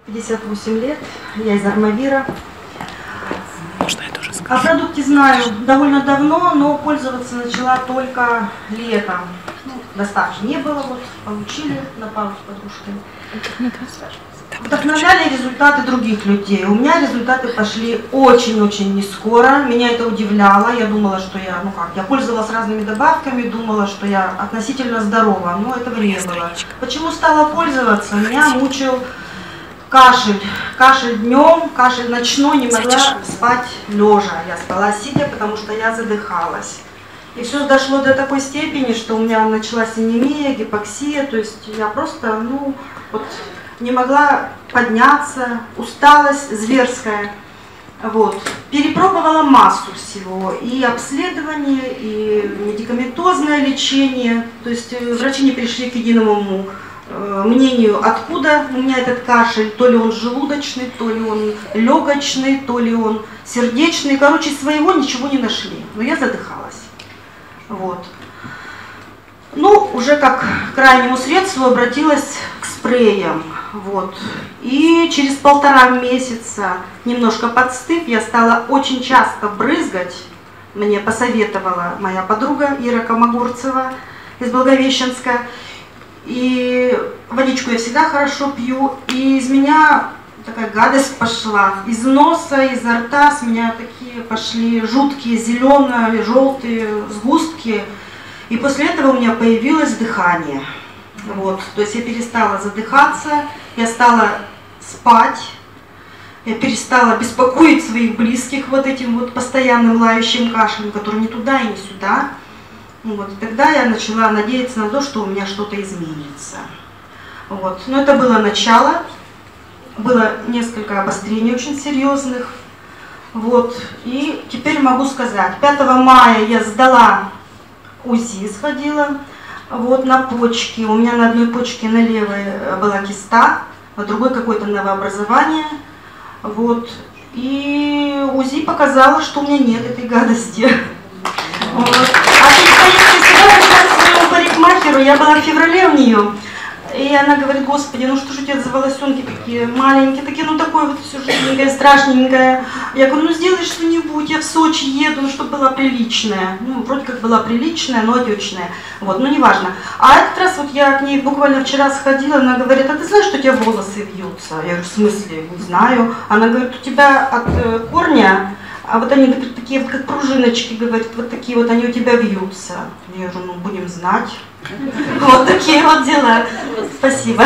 58 лет, я из Армавира. Можно я тоже скажу? О продукте знаю довольно давно, но пользоваться начала только летом. Доставки не было, вот получили на пару с подружкой. Вдохновляли результаты других людей. У меня результаты пошли очень-очень не скоро. Меня это удивляло. Я думала, что я пользовалась разными добавками, думала, что я относительно здорова, но этого не было. Почему стала пользоваться? Меня мучил кашель. Кашель днем, кашель ночной, не могла спать лежа. Я спала сидя, потому что я задыхалась. И все дошло до такой степени, что у меня началась анемия, гипоксия, то есть я просто, не могла подняться, усталость зверская. Вот. Перепробовала массу всего, и обследование, и медикаментозное лечение, то есть врачи не пришли к единому мнению, откуда у меня этот кашель, то ли он желудочный, то ли он легочный, то ли он сердечный, короче, своего ничего не нашли, но я задыхалась. Вот. Уже как к крайнему средству обратилась к спреям. Вот. И через 1,5 месяца, немножко подстыв, я стала очень часто брызгать. Мне посоветовала моя подруга Ира Комогорцева из Благовещенска. И водичку я всегда хорошо пью. И из меня такая гадость пошла. Из носа, изо рта с меня такие пошли жуткие зеленые, желтые сгустки. И после этого у меня появилось дыхание. Вот. То есть я перестала задыхаться, я стала спать, я перестала беспокоить своих близких вот этим вот постоянным лающим кашлем, который ни туда и ни сюда. Вот. И тогда я начала надеяться на то, что у меня что-то изменится. Вот. Но это было начало, было несколько обострений очень серьезных. Вот. И теперь могу сказать, 5 мая я сдала УЗИ, сходила. Вот на почке, у меня на одной почке на левой была киста, на другой какое-то новообразование. Вот. И УЗИ показало, что у меня нет этой гадости. Вот. А перед поездкой сюда пришла к своему парикмахеру, я была в феврале у нее. И она говорит: господи, ну что же у тебя за волосенки такие маленькие, такие, такое вот все жиденькое, страшненькое. Я говорю, сделай что-нибудь, я в Сочи еду, чтобы была приличная. Вроде как была приличная, но отечная. Вот, неважно. А этот раз вот я к ней буквально вчера сходила, она говорит: а ты знаешь, что у тебя волосы вьются? Я говорю, в смысле? Не знаю. Она говорит, у тебя от корня, а вот они, говорит, такие вот как пружиночки, говорит, вот такие вот они у тебя вьются. Я говорю, будем знать. Вот такие вот дела. Спасибо.